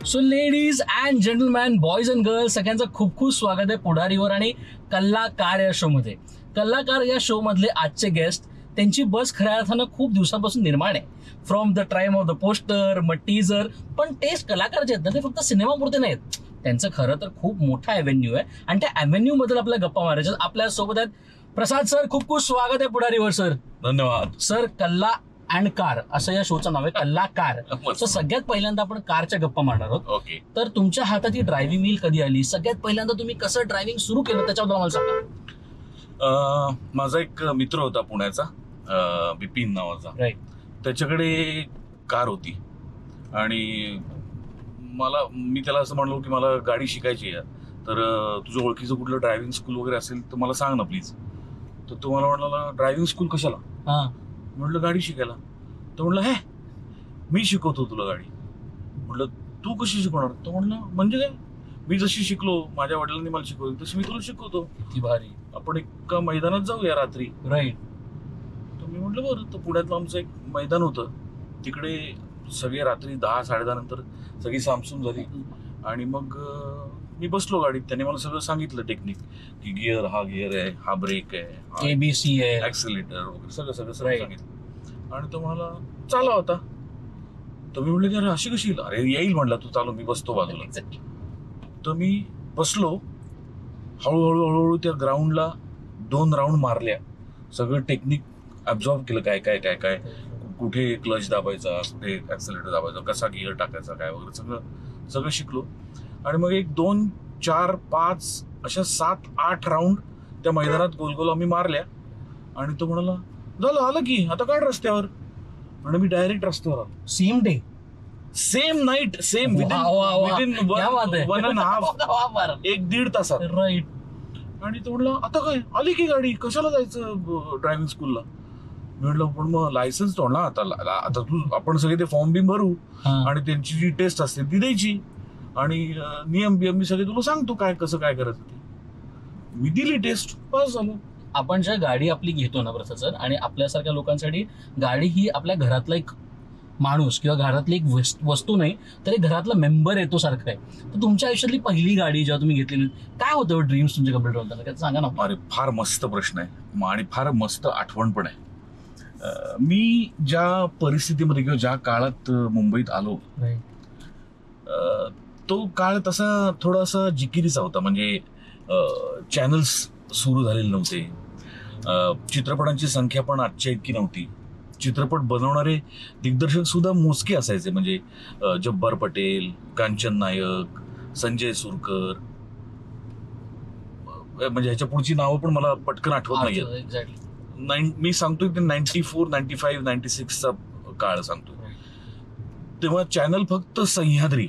So ladies and gentleman, boys and girls, सगळ्यांचं खूप खूप स्वागत आहे पुढारीवर आणि कल्लाकार या शो मध्ये. कल्लाकार या शो मधले आजचे गेस्ट, त्यांची बस खऱ्या अर्थानं खूप दिवसांपासून निर्माण आहे. From the time of the poster, मग टीजर, पण टेस्ट कलाकार जे आहेत ना ते फक्त सिनेमापुरते नाहीत. त्यांचं खरं तर खूप मोठा अव्हेन्यू आहे आणि त्या अव्हेन्यू बद्दल आपल्या गप्पा मारायच्या. आपल्या सोबत आहेत प्रसाद सर. खूप खूप स्वागत आहे पुढारीवर सर. धन्यवाद सर. कल्ला अँड कार असं या शोचं नाव आहे, कल्लाकार. तर सगळ्यात पहिल्यांदा आपण कारच्या गप्पा मारणार आहोत. ओके. तर तुमच्या हातात ही ड्रायव्हिंग व्हील कधी आली? सगळ्यात पहिल्यांदा तुम्ही कसं ड्रायव्हिंग सुरू केलं त्याच्याबद्दल मला सांगा. माझा एक मित्र होता पुण्याचा, बिपिन नावाचा. राईट. त्याच्याकडे कार होती आणि मी त्याला असं म्हणलो की मला गाडी शिकायची आहे, तर तुझं ओळखीचं कुठलं ड्रायव्हिंग स्कूल वगैरे असेल तर मला सांग ना प्लीज. तर तो मला म्हणाला ड्रायव्हिंग स्कूल कशाला? म्हटलं गाडी शिकायला. तर म्हटलं हे मी शिकवतो तुला गाडी. म्हटलं तू कशी शिकवणार? तो म्हणलं म्हणजे काय, मी जशी शिकलो, माझ्या वडिलांनी मला शिकवली तशी मी तुला शिकवतो. किती भारी. आपण एका मैदानात जाऊया रात्री. राईट. तर मी म्हटलं बरं. तर पुण्यातलं आमचं एक मैदान होतं, तिकडे सगळे रात्री 10-10:30 नंतर सगळी सामसूम झाली आणि मग मी बसलो गाडीत. त्याने मला सगळं सांगितलं टेक्निक, की गिअर हा गिअर आहे, हा ब्रेक आहे, ABC आहे, ऍक्सिलेटर वगैरे सगळं सांगितलं. आणि तो म्हणाला चालव होता. तर मी म्हटलं की अरे अशी कशी? अरे येईल म्हणला तू चालू, मी बसतो बाजूला. तर मी बसलो. हळूहळू त्या ग्राउंडला 2 राऊंड मारल्या. सगळं टेक्निक ॲब्झॉर्ब केलं, काय काय काय काय कुठे क्लच दाबायचा, कुठे ऍक्सिलेटर दाबायचा, कसा गिअर टाकायचा, काय वगैरे सगळं शिकलो. आणि मग 1, 2, 4, 5 अशा 7-8 राऊंड त्या मैदानात गोल आम्ही मारल्या. आणि तो म्हणाला झालं आलं की आता काढ रस्त्यावर. आणि मी डायरेक्ट रस्त्यावर आलो. Same day, same night, same within 1.5 1-1.5 तासात. राईट. आणि तो म्हणला आता काय आली की गाडी, कशाला जायचं ड्रायव्हिंग स्कूलला? मी म्हटलं पण मग लायसन्स तो ना, आता तू आपण सगळे ते फॉर्म बिम भरू आणि त्यांची जी टेस्ट असते ती द्यायची आणि नियम बियम मी सगळे तुला सांगतो काय कसं काय करायचं ते. मी दिली टेस्ट, पास झालो. आपण ज्या गाडी आपली घेतो ना प्रसाद सर, आणि आपल्यासारख्या लोकांसाठी गाडी ही आपल्या घरातला एक माणूस किंवा घरातली एक वस्तू नाही तर एक घरातला मेंबर येतो सारखं आहे. तर तुमच्या आयुष्यातली पहिली गाडी जेव्हा तुम्ही घेतलेली, काय होतं ड्रीम्स तुमचे कम्प्लीट होताना, काय सांगा ना. अरे फार मस्त प्रश्न आहे आणि फार मस्त आठवण पण आहे. मी ज्या परिस्थितीमध्ये किंवा ज्या काळात मुंबईत आलो, तो काळ तसा थोडासा जिकिरीचा होता. म्हणजे चॅनल्स सुरू झालेले नव्हते, चित्रपटांची संख्या पण आजच्या इतकी नव्हती, चित्रपट बनवणारे दिग्दर्शक सुद्धा मोजके असायचे. म्हणजे जब्बार पटेल, कांचन नायक, संजय सुरकर, म्हणजे ह्याच्या पुढची नावं पण मला पटकन आठवत नाही. मी सांगतोय ते 94, 95, 96चा काळ सांगतो. तेव्हा चॅनल फक्त सह्याद्री,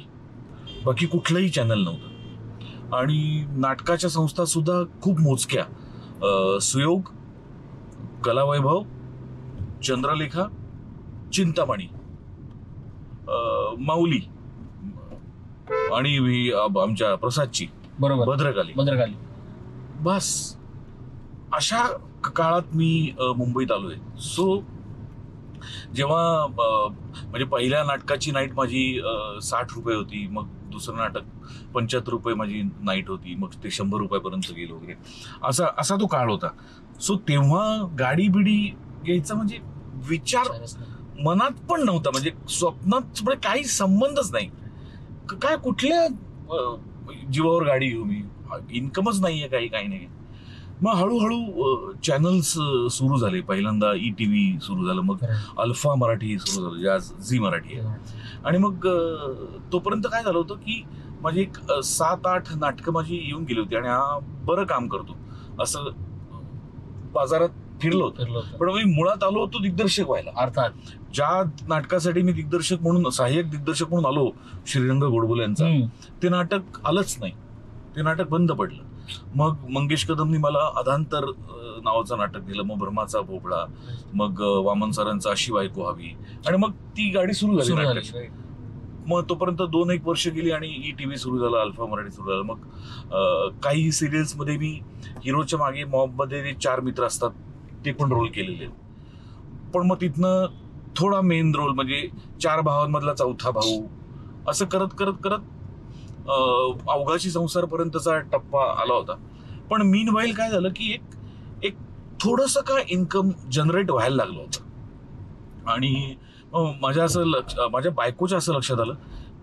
बाकी कुठलंही चॅनल नव्हतं. आणि नाटकाच्या संस्था सुद्धा खूप मोजक्या. सुयोग, कलावैभव, चंद्रलेखा, चिंतामणी, माऊली आणि आमच्या प्रसादची भद्रकाली. बस अशा काळात मी मुंबईत आलोय. सो जेव्हा म्हणजे पहिल्या नाटकाची नाईट माझी 60 रुपये होती, मग दुसरं नाटक 75 रुपये माझी नाईट होती, मग ते 100 रुपयापर्यंत गेलो वगैरे. असा तो काळ होता. सो तेव्हा गाडी बिडी घ्यायचा म्हणजे विचार मनात पण नव्हता. म्हणजे स्वप्नात काही संबंधच नाही. काय कुठल्या जीवावर गाडी घेऊ मी, इन्कमच नाहीये काही नाही. मग हळूहळू चॅनल्स सुरू झाले. पहिल्यांदा ETV सुरू झालं, मग अल्फा मराठी सुरू झालं, जे आज झी मराठी आहे. आणि मग तोपर्यंत काय झालं होतं की माझी एक 7-8 नाटकं माझी येऊन गेली होती आणि हा बरं काम करतो असं बाजारात फिरलो होतो. पण मी मुळात आलो होतो दिग्दर्शक व्हायला. अर्थात ज्या नाटकासाठी मी दिग्दर्शक म्हणून, सहाय्यक दिग्दर्शक म्हणून आलो, श्रीरंग गोडबोले यांचा, ते नाटक आलंच नाही. ते नाटक बंद पडलं. मग मंगेश कदमनी मला अधांतर नावाचं नाटक दिलं, मग ब्रह्माचा भोपळा, मग वामन सरांचा अशी बायको हवी, आणि मग ती गाडी सुरू झाली नाटकाची. मग तोपर्यंत 2-1 वर्ष गेली आणि ETV सुरू झालं, अल्फा मराठी सुरू झालं. मग काही सिरियल्स मध्ये मी हिरोच्या मागे मॉबमध्ये 4 मित्र असतात ते पण रोल केलेले. पण मग तिथनं थोडा मेन रोल म्हणजे 4 भावांमधला 4था भाऊ, असं करत करत करत अवघाची संसारपर्यंतचा टप्पा आला होता. पण मीनवाईल काय झालं की एक थोडंसं का इन्कम जनरेट व्हायला लागलं होतं. आणि माझ्या बायकोच्या असं लक्षात आलं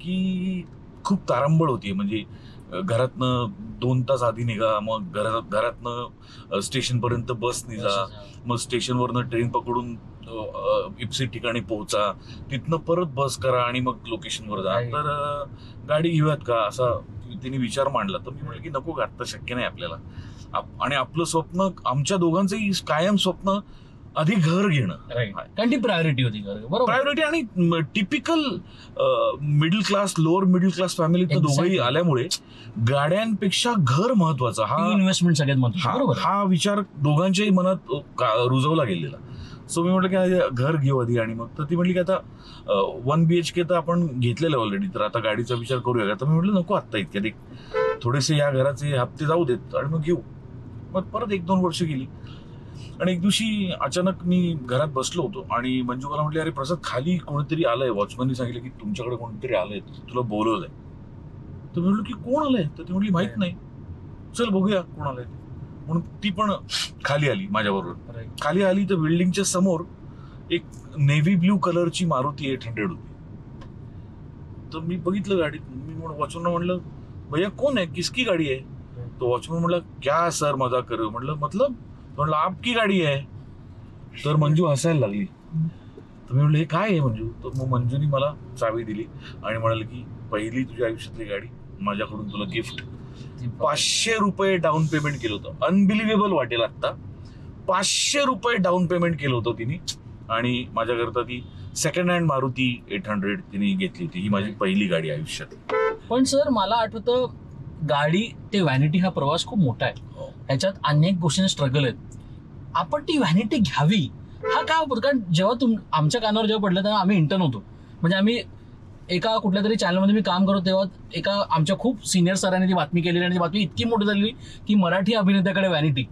की खूप तारांबळ होती. म्हणजे घरातनं 2 तास आधी निघा, मग घरातनं स्टेशनपर्यंत बसनी जा, मग स्टेशनवरनं ट्रेन पकडून इप्सित ठिकाणी पोहोचा, तिथनं परत बस करा आणि मग लोकेशनवर जा. तर गाडी घेऊयात का असा तिने विचार मांडला. तर मी म्हटलं की नको, आता शक्य नाही आपल्याला. आणि आपलं स्वप्न, आमच्या दोघांचंही कायम स्वप्न आधी घर घेणं, कारण ती प्रायोरिटी होती. प्रायोरिटी. आणि typical middle class, lower middle class फॅमिलीत दोघंही आल्यामुळे गाड्यांपेक्षा घर महत्वाचं, हा इन्व्हेस्टमेंट सगळ्यात महत्वाचं, हा विचार दोघांच्याही मनात रुजवला गेलेला. सो मी म्हटलं की घर घेऊ आधी. आणि मग तर ती म्हटली की आता 1 BHK तर आपण घेतलेलं ऑलरेडी, तर आता गाडीचा विचार करूया का. तर मी म्हटलं नको आत्ता इतक्यात, थोडेसे या घराचे हप्ते जाऊ देत आणि मग घेऊ. मग परत 1-2 वर्ष गेली. आणि एक दिवशी अचानक मी घरात बसलो होतो आणि मंजू मला म्हटली, अरे प्रसाद, खाली कोणीतरी आलंय, वॉचमननी सांगितलं की तुमच्याकडे कोणीतरी आलंय, तुला बोलवलंय. तर मी म्हटलं की कोण आलंय. तर ती म्हटली माहित नाही, चल बघूया कोण आलंय. म्हणून ती पण खाली आली माझ्याबरोबर. खाली आली तर बिल्डिंगच्या समोर एक नेव्ही ब्ल्यू कलरची मारुती 800 होती. तर मी बघितलं गाडीत. मी वॉचमन म्हणलं, भैया कौन है, किसकी गाडी आहे. तो वॉचमन म्हणला, क्या सर मजाक कर. म्हटलं मतलब, म्हटलं आपकी गाडी आहे. तर मंजू हसायला लागली. तर मी म्हटलं हे काय आहे मंजू. तर मग मंजूनी मला चावी दिली आणि म्हणाले की पहिली तुझ्या आयुष्यातली गाडी, माझ्याकडून तुला गिफ्ट. 500 रुपये डाऊन पेमेंट केलं होतं. अनबिलिव्हेबल वाटेल आता. 500 रुपये डाऊन पेमेंट केलं होतं तिने. आणि माझ्याकरता ती सेकंड हँड मारुती 800 तिने घेतली होती. ही माझी पहिली गाडी आयुष्यात. पण सर मला आठवतं, गाडी ते व्हॅनिटी हा प्रवास खूप मोठा आहे. ह्याच्यात अनेक गोष्टी स्ट्रगल आहेत. आपण ती व्हॅनिटी घ्यावी हा काय होतं. कारण जेव्हा आमच्या कानावर जेव्हा पडलं तेव्हा आम्ही इंटर्न होतो. म्हणजे आम्ही एका कुठल्या तरी चॅनलमध्ये मी काम करतो, तेव्हा एका आमच्या खूप सिनियर सरांनी ती बातमी केलेली आणि ती बातमी इतकी मोठी झालेली की मराठी अभिनेत्याकडे व्हॅनिटी.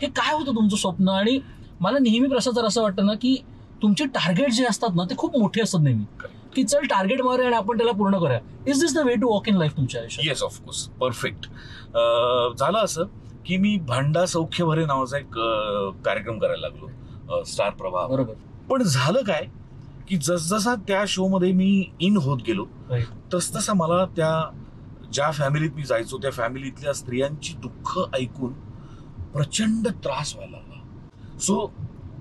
हे काय होतं तुमचं स्वप्न. आणि मला नेहमी प्रसाद सर असं वाटतं ना की तुमचे टार्गेट जे असतात ना ते खूप मोठे असतात नेहमी, की चल टार्गेट मारूया आणि आपण त्याला पूर्ण करूया. Is this the way to walk in life तुमच्या आयुष्यात. Yes, of course, perfect. झालं असं की मी भांडा सौख्य भरे नावाचा एक कार्यक्रम करायला लागलो स्टार प्रवाह. बरोबर. पण झालं काय की जसजसा त्या शो मध्ये मी इन होत गेलो तसतसा मला त्या ज्या फॅमिलीत मी जायचो त्या फॅमिलीतल्या स्त्रियांची दुःख ऐकून प्रचंड त्रास व्हायला लागला. सो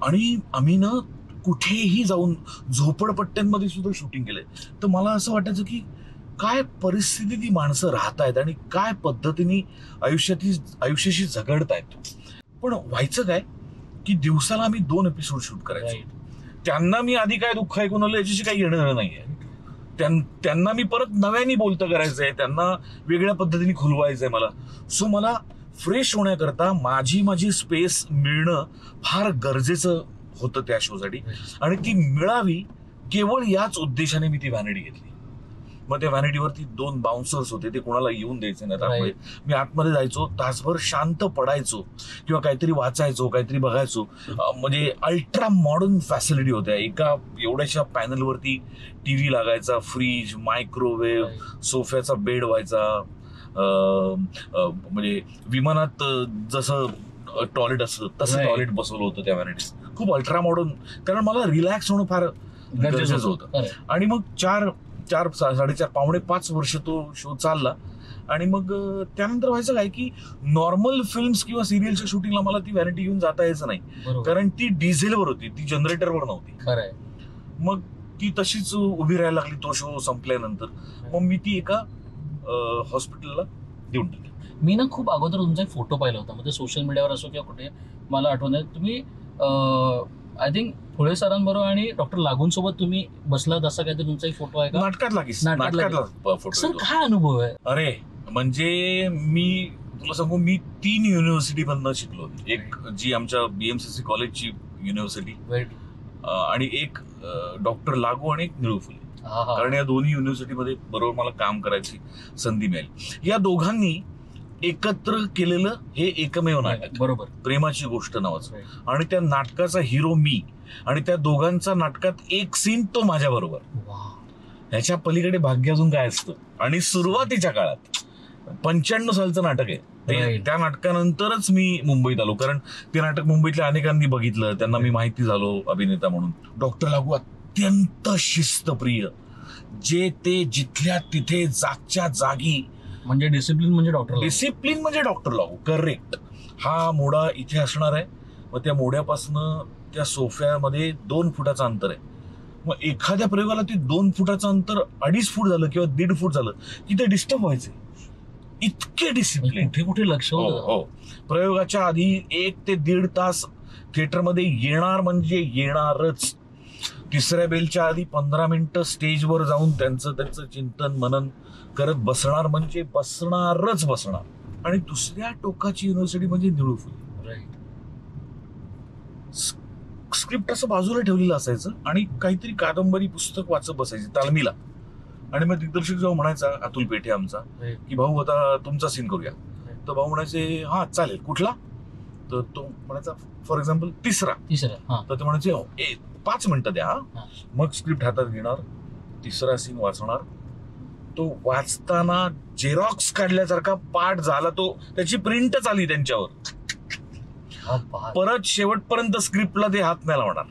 आणि आम्ही ना कुठेही जाऊन झोपडपट्ट्यांमध्ये सुद्धा शूटिंग केलंय. तर मला असं वाटायचं की काय परिस्थिती ती माणसं राहतायत आणि काय पद्धतीने आयुष्याशी झगडतायत. पण व्हायचं काय की दिवसाला आम्ही 2 एपिसोड शूट करायचो. त्यांना मी आधी काय दुःख ऐकून आलं याच्याशी काही येणं नाहीये. त्यांना मी परत नव्याने बोलतं करायचंय, त्यांना वेगळ्या पद्धतीने खुलवायचंय मला. सो मला फ्रेश होण्याकरता माझी स्पेस मिळणं फार गरजेचं होतं त्या शोसाठी. आणि ती मिळावी केवळ याच उद्देशाने मी ती व्हॅनिटी घेतली. मग त्या व्हॅनिटीवरती 2 बाउन्सर्स होते, ते कोणाला येऊन द्यायचे नाही. त्यामुळे मी आतमध्ये जायचो, तासभर शांत पडायचो किंवा काहीतरी वाचायचो, काहीतरी बघायचो. म्हणजे अल्ट्रा मॉडर्न फॅसिलिटी होत्या. एका एवढ्याशा पॅनलवरती टीव्ही लागायचा, फ्रीज, मायक्रोवेव्ह, सोफ्याचा बेड व्हायचा. म्हणजे विमानात जसं टॉयलेट असतं तसं टॉयलेट बसवलं होतं त्या व्हॅनिटीत. खूप अल्ट्रा मॉडर्न, कारण मला रिलॅक्स होणं फार गरजेचं होतं. आणि मग 4, 4.5, 4.5 वर्ष तो शो चालला. आणि मग त्यानंतर व्हायचं काय की नॉर्मल फिल्म्स किंवा सिरियलच्या शूटिंगला मला ती व्हॅनिटी घेऊन जाता यायचं नाही, कारण ती डिझेलवर होती, ती जनरेटरवर नव्हती. मग ती तशीच उभी राहायला लागली तो शो संपल्यानंतर. मग मी ती एका हॉस्पिटलला देऊन टाकली. मी ना खूप अगोदर तुमचा एक फोटो पाहिला होता, म्हणजे सोशल मीडियावर असो किंवा कुठे, मला आठवण आहे तुम्ही आय थिंक फुले सरांबरोबर आणि डॉक्टर लागून सोबत तुम्ही बसलात, असा काहीतरी तुमचा एक फोटो आहे का? नाटकातला फोटो. सर काय अनुभव आहे? अरे म्हणजे मी तुला सांगू, मी 3 युनिव्हर्सिटी मधनं शिकलो. एक जी आमच्या BMCC कॉलेजची युनिव्हर्सिटी आणि एक डॉक्टर लागू आणि एक निळू फुले. कारण या दोन्ही युनिव्हर्सिटीमध्ये बरोबर मला काम करायची संधी मिळाली. या दोघांनी एकत्र केलेलं हे एकमेव नाटक, बरोबर, प्रेमाची गोष्ट नावाचं. आणि त्या नाटकाचा हिरो मी, आणि त्या दोघांचा नाटकात एक सीन तो माझ्या बरोबर. ह्याच्या पलीकडे भाग्य अजून काय असतं. आणि सुरुवातीच्या काळात 95 सालचं नाटक आहे त्या नाटकानंतरच मी मुंबईत आलो, कारण ते नाटक मुंबईतल्या अनेकांनी बघितलं, त्यांना मी माहिती झालो अभिनेता म्हणून. डॉक्टर लागू अत्यंत शिस्तप्रिय, जे ते जिथल्या तिथे जागच्या जागी, म्हणजे डिसिप्लिन म्हणजे डॉक्टर लागू. करेक्ट. हा मोडा इथे असणार आहे, मग त्या मोड्यापासनं त्या सोफ्यामध्ये 2 फुटाचं अंतर आहे. मग एखाद्या प्रयोगाला ते 2 फुटाचं अंतर 2.5 फूट झालं किंवा 1.5 फूट झालं की ते डिस्टर्ब व्हायचे. इतके डिसिप्लिन, कुठे लक्ष. हो. प्रयोगाच्या आधी 1 ते 1.5 तास थिएटरमध्ये येणार म्हणजे येणारच. तिसऱ्या बेलच्या आधी 15 मिनिटं स्टेजवर जाऊन त्यांचं चिंतन मनन करत बसणार म्हणजे बसणार. आणि दुसऱ्या टोकाची युनिव्हर्सिटी म्हणजे निळू फुले. स्क्रिप्ट असं बाजूला ठेवलेलं असायचं आणि काहीतरी कादंबरी पुस्तक वाचत बसायचे तालमीला. आणि मग दिग्दर्शक जेव्हा म्हणायचा, अतुल पेठे आमचा, की भाऊ आता तुमचा सीन करूया, तर भाऊ म्हणायचे हा चालेल, कुठला? तर तो म्हणायचा फॉर एक्झाम्पल तिसरा. तर ते म्हणायचे 5 मिनिटं द्या. मग स्क्रिप्ट हातात घेणार, तिसरा सीन वाचणार. तो वाचताना जेरॉक्स काढल्यासारखा पाठ झाला, तो त्याची प्रिंटच आली त्यांच्यावर. परत शेवटपर्यंत स्क्रिप्टला ते हात नाही लावणार.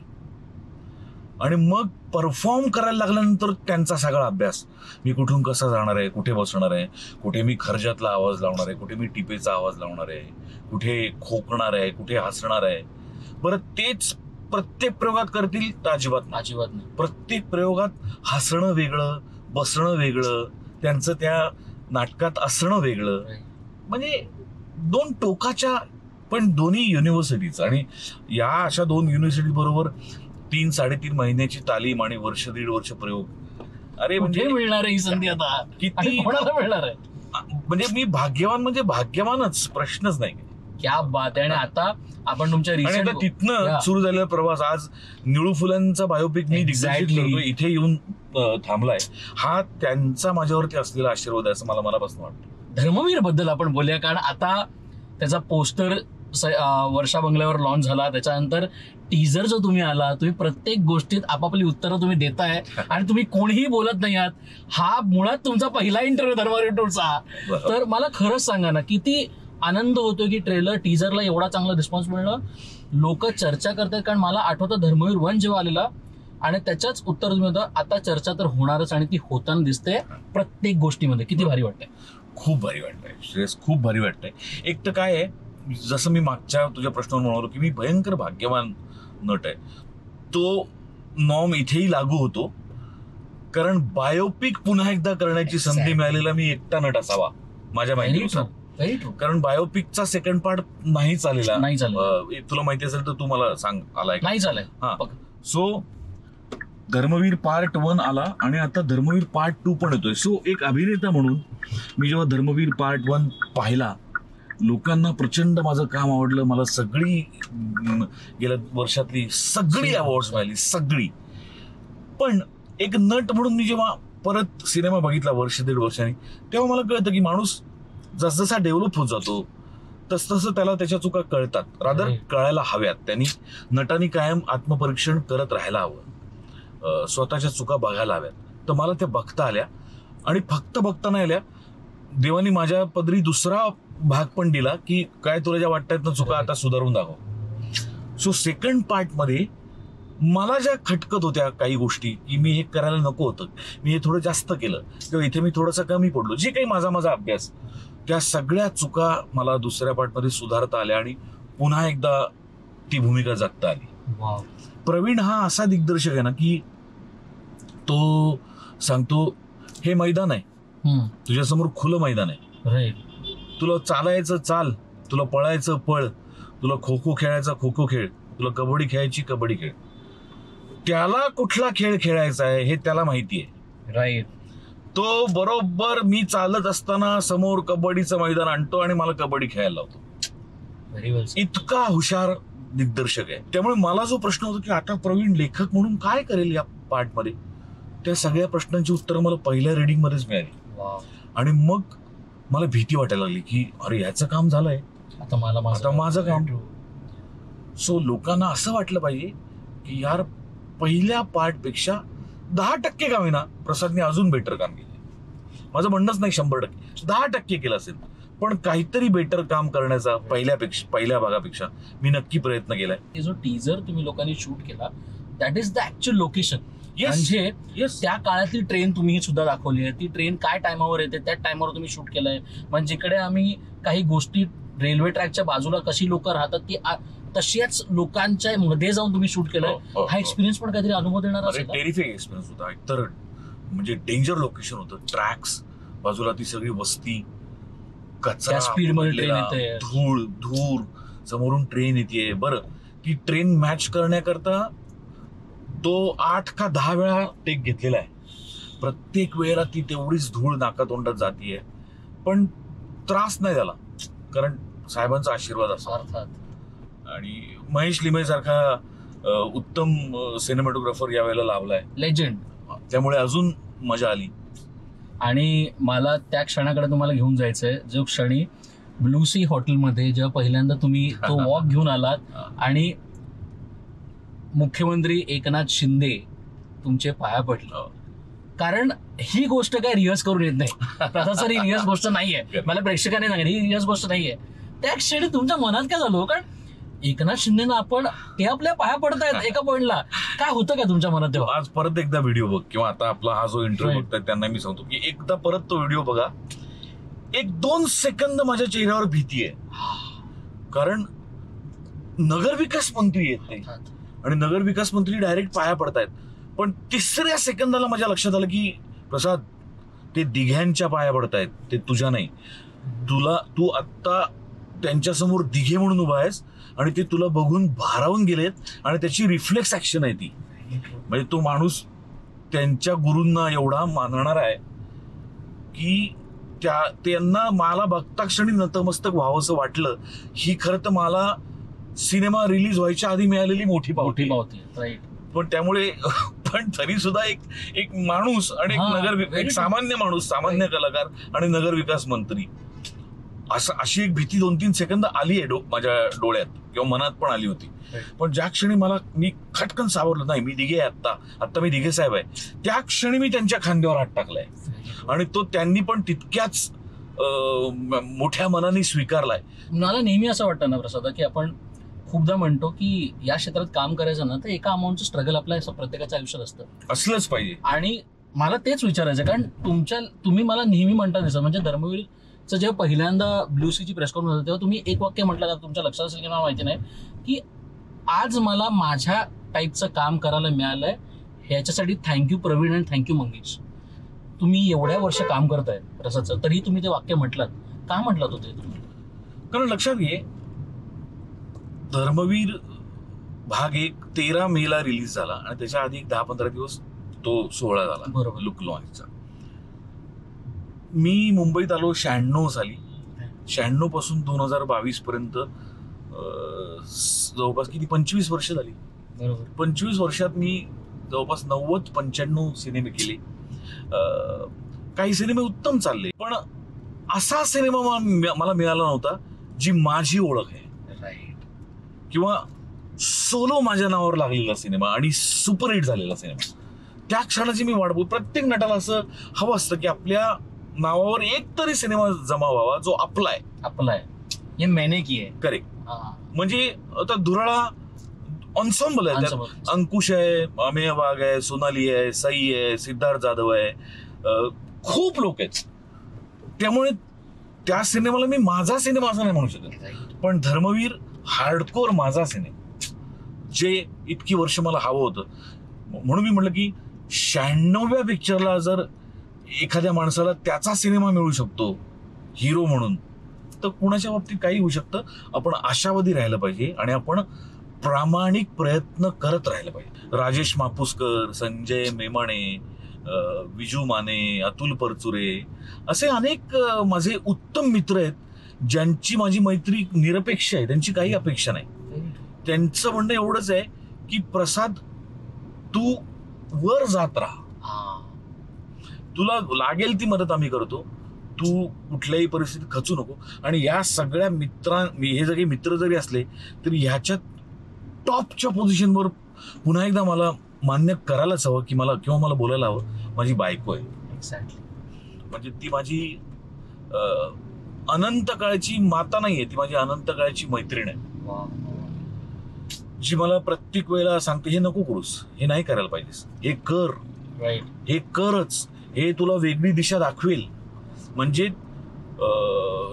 आणि मग परफॉर्म करायला लागल्यानंतर त्यांचा सगळा अभ्यास, मी कुठून कसा जाणार आहे, कुठे बसणार आहे, कुठे मी खर्जातला आवाज लावणार आहे, कुठे मी टिपेचा आवाज लावणार आहे, कुठे खोकणार आहे, कुठे हसणार आहे. बरं, तेच प्रत्येक प्रयोगात करतील तर अजिबात नाही. प्रत्येक प्रयोगात हसणं वेगळं, बसणं वेगळं, त्यांचं त्या नाटकात असणं वेगळं. म्हणजे 2 टोकाच्या पण दोन्ही युनिव्हर्सिटीज. आणि या अशा 2 युनिव्हर्सिटी बरोबर 3-3.5 महिन्याची तालीम आणि 1-1.5 वर्ष प्रयोग. अरे म्हणजे मिळणार आहे ही संधी आता, किती कोणाला मिळणार आहे. म्हणजे मी भाग्यवान म्हणजे भाग्यवानच, प्रश्नच नाही. क्या बात आहे. आणि आता आपण तुमच्या तिथनं सुरू झालेला प्रवास, आज निळू फुलांचा बायोपिक मी इथे येऊन थांबलाय, हा त्यांचा माझ्यावरती असलेला आशीर्वाद आहे असं मला मनापासून वाटतं. धर्मवीर बद्दल आपण बोलूया, कारण आता त्याचा पोस्टर वर्षा बंगल्यावर लॉन्च झाला, त्याच्यानंतर टीजर जो तुम्ही आला, तुम्ही प्रत्येक गोष्टीत आपापली उत्तरं तुम्ही देताय आणि तुम्ही कोणीही बोलत नाही आहात. हा मुळात तुमचा पहिला इंटरव्ह्यू धर्मवीर टूरचा. तर मला खरंच सांगा ना, किती आनंद होतो की टीजरला एवढा चांगला रिस्पॉन्स मिळणं, लोक चर्चा करतात. कारण मला आठवतं धर्मवीर 1 जेव्हा आलेला आणि त्याच्याच उत्तर तुम्ही होतं, आता चर्चा तर होणारच आणि ती होताना दिसते प्रत्येक गोष्टीमध्ये. किती भारी वाटतंय. खूप भारी वाटतंय श्रेयस, खूप भारी वाटतंय. एक तर काय आहे, जसं मी मागच्या तुझ्या प्रश्नावर म्हणालो की मी भयंकर भाग्यवान नट आहे, तो नॉर्म इथेही लागू होतो. कारण बायोपिक पुन्हा एकदा करण्याची संधी मिळालेला मी एकटा नट असावा माझ्या माहितीनुसार. कारण बायोपिकचा सेकंड पार्ट नाही चाललेला. तुला माहिती असेल तर तू मला सांग, आलाय नाही चालय. सो धर्मवीर पार्ट 1 आला आणि आता धर्मवीर पार्ट 2 पण येतोय. सो एक अभिनेता म्हणून मी जेव्हा धर्मवीर पार्ट 1 पाहिला, लोकांना प्रचंड माझं काम आवडलं. मला सगळी गेल्या वर्षातली सगळी अवॉर्ड्स मिळाली, सगळी. पण एक नट म्हणून मी जेव्हा परत सिनेमा बघितला 1-1.5 वर्षांनी, तेव्हा मला कळतं की माणूस जसजसा डेव्हलप होत जातो तसतसं त्याला त्याच्या चुका कळतात, रादर कळायला हव्यात. त्यांनी नटांनी कायम आत्मपरीक्षण करत राहायला हवं, स्वतःच्या चुका बघायला हव्यात. तर मला त्या बघता आल्या आणि फक्त बघता नाही आल्या, देवानी माझ्या पदरी दुसरा भाग पण दिला की काय तुला ज्या वाटतात ना चुका, आता सुधारून दाखव. सो सेकंड पार्ट मध्ये मला ज्या खटकत होत्या काही गोष्टी की मी हे करायला नको होतं, मी हे थोडं जास्त केलं किंवा इथे मी थोडंसं कमी पडलो, जे काही माझा अभ्यास, त्या सगळ्या चुका मला दुसऱ्या पार्टमध्ये सुधारता आल्या आणि पुन्हा एकदा ती भूमिका जगता आली. प्रवीण हा असा दिग्दर्शक आहे ना की तो सांगतो, हे मैदान आहे, तुझ्यासमोर खुलं मैदान आहे, तुला चालायचं चाल, तुला पळायचं पळ, तुला खो खो खेळायचा खो खो खेळ, तुला कबड्डी खेळायची कबड्डी खेळ. त्याला कुठला खेळ खेळायचा आहे हे त्याला माहिती आहे. राईट. तो बरोबर मी चालत असताना समोर कबड्डीचं मैदान आणतो आणि मला कबड्डी खेळायला लावतो. इतका हुशार दिग्दर्शक आहे. त्यामुळे मला जो प्रश्न होता की आता प्रवीण लेखक म्हणून काय करेल या पार्टमध्ये, त्या सगळ्या प्रश्नांची उत्तरं मला पहिल्या रिडिंग मध्येच मिळाली. आणि मग मला भीती वाटायला लागली की अरे ह्याचं काम झालंय, आता माझं काम. सो लोकांना असं वाटलं पाहिजे की यार पहिल्या पार्टपेक्षा 10% का होईना प्रसादने अजून बेटर काम केलं. माझं म्हणणंच नाही 100%, 10% केलं असेल, पण काहीतरी बेटर काम करण्याचा पहिल्या भागापेक्षा मी नक्की प्रयत्न केलाय. जो टीजर तुम्ही लोकांनी शूट केला that is the actual location. म्हणजे त्या काळातली ट्रेन तुम्ही सुद्धा दाखवली आहे. ती ट्रेन काय टायमावर येते त्या टायमावर तुम्ही शूट केलंय. म्हणजे जिकडे आम्ही काही गोष्टी रेल्वे ट्रॅकच्या बाजूला कशी लोक राहतात ती तशाच लोकांच्या मध्ये जाऊन तुम्ही शूट केलंय. हा एक्सपिरियन्स पण काहीतरी अनुभव देणार असेल. टेरिफिक एक्सपिरियन्स होता. एकतर म्हणजे डेंजर लोकेशन होतं. ट्रॅक्स बाजूला ती सगळी वस्ती, कचरा, स्पीड मध्ये ट्रेन येते, धूर समोरून ट्रेन येते. बरं, ती ट्रेन मॅच करण्याकरता तो 8 का 10 वेळा टेक घेतलेला आहे. प्रत्येक वेळेला ती तेवढीच धूळ नाकातोंडात जातीये, पण त्रास नाही झाला, कारण साहेबांचा आशीर्वाद असा. आणि महेश लिमये सारखा उत्तम सिनेमॅटोग्राफर यावेळेला लाभलाय, लेजंड. त्यामुळे अजून मजा आली. आणि मला त्या क्षणाकडे तुम्हाला घेऊन जायचंय, जो क्षणी ब्लू सी हॉटेलमध्ये जेव्हा पहिल्यांदा तुम्ही तो वॉक घेऊन आलात आणि मुख्यमंत्री एकनाथ शिंदे तुमचे पाया पडले. कारण ही गोष्ट काय रिहर्स करून येत नाही. प्रशासन ही रिहर्स गोष्ट नाहीये. मला प्रेक्षकांनी सांगितलं ही रिहर्स गोष्ट नाहीये. त्या क्षणी तुमच्या मनात काय झालं? कारण एकनाथ शिंदेना आपण ते आपल्या पाया पडतायत एका पॉइंटला, काय होतं का तुमच्या मनात तेव्हा? आज परत एकदा व्हिडिओ बघ, किंवा आता आपला हा जो इंटरव्ह्यू बघताय त्यांना मी सांगतो की एकदा परत तो व्हिडिओ बघा. 1-2 सेकंद माझ्या चेहऱ्यावर भीती आहे, कारण नगरविकास मंत्री येत नाही आणि नगरविकास मंत्री डायरेक्ट पाया पडतायत. पण 3ऱ्या सेकंदाला माझ्या लक्षात आलं की प्रसाद, ते दिघ्यांच्या पाया पडतायत, ते तुझ्या नाही. तू आत्ता त्यांच्यासमोर दिघे म्हणून उभा आहेस आणि ते तुला बघून भारावून गेलेत आणि त्याची रिफ्लेक्स ऍक्शन आहे ती. म्हणजे तो माणूस त्यांच्या गुरूंना एवढा मानणार आहे की त्यांना मला बघता क्षणी नतमस्तक व्हावंसं वाटलं. ही खरं तर मला सिनेमा रिलीज व्हायच्या आधी मिळालेली मोठी पावती. राईट. पण त्यामुळे पण तरी सुद्धा एक माणूस आणि एक सामान्य माणूस, सामान्य कलाकार आणि नगरविकास मंत्री, अशी एक भीती 2-3 सेकंद आली आहे माझ्या डोळ्यात किंवा मनात पण आली होती. पण ज्या क्षणी मी खटकन सावरलं, नाही मी दिघे आहे, आत्ता मी दिघे साहेब आहे, त्या क्षणी मी त्यांच्या खांद्यावर हात टाकलाय आणि तो त्यांनी पण तितक्याच मोठ्या मनाने स्वीकारलाय. मला नेहमी असं वाटतं ना प्रसाद, की आपण खूपदा म्हणतो की या क्षेत्रात काम करायचं ना तर एका अमाऊंटचं स्ट्रगल आपल्या प्रत्येकाच्या आयुष्यात असलंच पाहिजे. आणि मला तेच विचारायचं, कारण तुम्ही मला नेहमी म्हणता दिसत, म्हणजे धर्मवीरचं जेव्हा पहिल्यांदा ब्लू सीची प्रेस कॉन्फरन्स होती तेव्हा तुम्ही एक वाक्य म्हटलं, तुमच्या लक्षात असेल की मला माहिती नाही, की आज मला माझ्या टाईपचं काम करायला मिळालंय, ह्याच्यासाठी थँक्यू प्रवीण आणि थँक्यू मंगेश. तुम्ही एवढ्या वर्ष काम करताय प्रसादचं, तरी तुम्ही ते वाक्य म्हटलात. का म्हटलात होते तुम्ही? कारण लक्षात घे, धर्मवीर भाग 1 13 मेला रिलीज झाला आणि त्याच्या आधी 10-15 दिवस तो सोहळा झाला, बरोबर, लुक लॉन्चचा. मी मुंबईत आलो 96 साली. 96 पासून 2022 पर्यंत जवळपास किती 25 वर्ष झाली. बरोबर. 25 वर्षात मी जवळपास 90-95 सिनेमे केले. काही सिनेमे उत्तम चालले, पण असा सिनेमा मला मिळाला नव्हता जी माझी ओळख आहे, किंवा सोलो माझ्या नावावर लागलेला सिनेमा आणि सुपरहिट झालेला सिनेमा. त्या क्षणाची मी वाट बघतो. प्रत्येक नटाला असं हवं असतं की आपल्या नावावर एक तरी सिनेमा जमा व्हावा जो आपला आहे. हे मैंने की आहे. करेक्ट. म्हणजे आता धुराळा ऑन्सॉम्बल आहे, त्यात अंकुश आहे, अमेय वाघ आहे, सोनाली आहे, सई आहे, सिद्धार्थ जाधव आहे, खूप लोक आहेत. त्यामुळे त्या सिनेमाला मी माझा सिनेमा असं नाही म्हणू शकत. पण धर्मवीर हार्डकोर माझा सिनेमा, जे इतकी वर्ष मला हवं होतं. म्हणून मी म्हटलं की 96व्या पिक्चरला जर एखाद्या माणसाला त्याचा सिनेमा मिळू शकतो हिरो म्हणून, तर कुणाच्या बाबतीत काही होऊ शकतं. आपण आशावादी राहिलं पाहिजे आणि आपण प्रामाणिक प्रयत्न करत राहिलं पाहिजे. राजेश मापुसकर, संजय मेमाणे, विजू माने, अतुल परचुरे असे अनेक माझे उत्तम मित्र आहेत, ज्यांची माझी मैत्री निरपेक्ष आहे, त्यांची काही अपेक्षा नाही. त्यांचं म्हणणं एवढंच आहे की प्रसाद, तू वर जात राहा, तुला लागेल ती मदत आम्ही करतो, तू कुठल्याही परिस्थितीत खचू नको. आणि या सगळ्या हे सगळे मित्र जरी असले तरी ह्याच्या टॉपच्या पोझिशनवर पुन्हा एकदा मला मान्य करायलाच हवं की मला किंवा मला बोलायला हवं, माझी बायको आहे. एक्झॅक्टली. म्हणजे ती माझी अनंत काळची माता नाहीये, ती माझी अनंत काळची मैत्रीण आहे, जी मला प्रत्येक वेळेला सांगते, हे नको करूस, हे नाही करायला पाहिजेस, हे कर, हे करच, हे तुला वेगळी दिशा दाखवेल. म्हणजे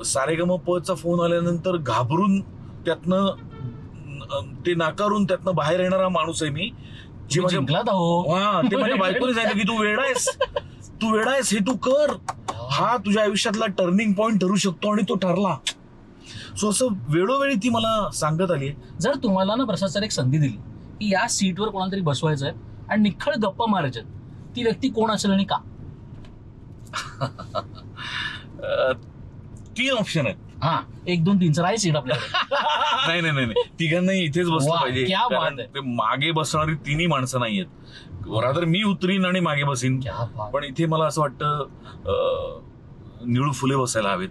सारेगमपचा फोन आल्यानंतर घाबरून त्यातनं ते नाकारून त्यातनं बाहेर येणारा माणूस आहे मी. जी माझ्या ते माझ्या बायकोने सांगितलं की तू वेडा आहेस, हे तू कर, हा तुझ्या आयुष्यातला टर्निंग पॉइंट ठरू शकतो, आणि तो ठरला. सो असं वेळोवेळी ती मला सांगत आली. जर तुम्हाला ना प्रसाद सर एक संधी दिली की या सीटवर कोणाला तरी बसवायचंय आणि निखळ गप्पा मारायच्यात, ती व्यक्ती कोण असेल आणि का? 3 ऑप्शन आहेत. हा, 1 2 3 आहे सीट आपल्याकडे. नाही, तिघांनाही इथेच बसलं पाहिजे, क्या बात कारण आहे. ते मागे बसणारी 3ही माणसं नाहीयेत. रादर मी उतरीन आणि मागे बसीन, पण इथे मला असं वाटतं निळू फुले बसायला हवेत,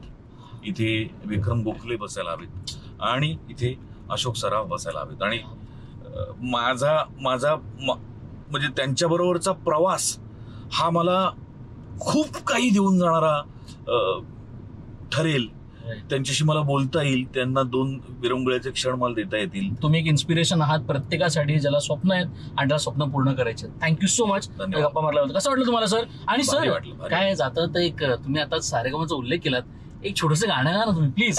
इथे विक्रम गोखले बसायला हवेत, आणि इथे अशोक सराफ बसायला हवेत. आणि माझा म्हणजे त्यांच्याबरोबरचा प्रवास हा मला खूप काही देऊन जाणारा ठरेल. त्यांच्याशी मला बोलता येईल, त्यांना 2 विरंगुळ्याचे क्षण मला देता येतील. तुम्ही एक इन्स्पिरेशन आहात प्रत्येकासाठी ज्याला स्वप्न आहेत आणि ज्याला स्वप्न पूर्ण करायचे. थँक्यू सो मच गप्पा मारला होता. कसं वाटलं तुम्हाला सर? आणि सर काय जातं तर एक तुम्ही आता सारेगमचा उल्लेख केलात, एक छोटंसं गाणं ना तुम्ही प्लीज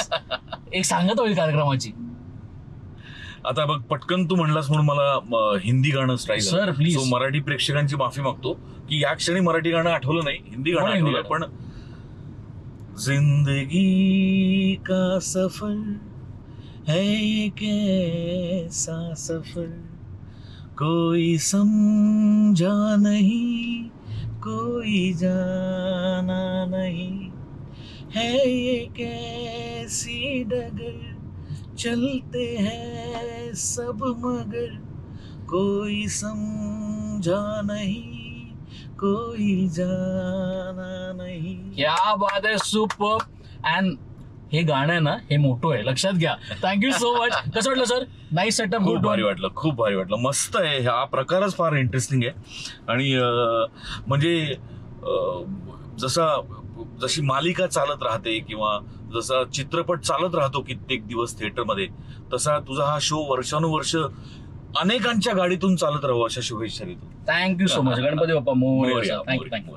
एक सांगत होईल कार्यक्रमाची. आता बघ, पटकन तू म्हणलास म्हणून मला हिंदी गाणं strike sir please. So Marathi प्रेक्षकांची माफी मागतो की या क्षणी मराठी गाणं आठवलं नाही, हिंदी गाणं आठवलं. पण जिंदगी का सफर है ये कैसा सफर, कोई समझा नहीं, कोई जाना नहीं, है ये कैसी डगर, चलते हैं सब मगर, कोई समझा नहीं, कोई जाना नहीं. क्या बात आहे, सुपर. अँड हे गाणं आहे ना, हे मोठं आहे, लक्षात घ्या. Thank you so much. कसं वाटलं सर? Nice setup. खूप भारी वाटलं, खूप भारी वाटलं. मस्त आहे, हा प्रकारच फार इंटरेस्टिंग आहे. आणि म्हणजे जशी मालिका चालत राहते किंवा जसा चित्रपट चालत राहतो कित्येक दिवस थिएटरमध्ये, तसा तुझा हा शो वर्षानुवर्ष अनेकांच्या गाडीतून चालत राहू अशा शुभेच्छा देतो. Thank you so much. Ganpati Bappa Morya. Thank you.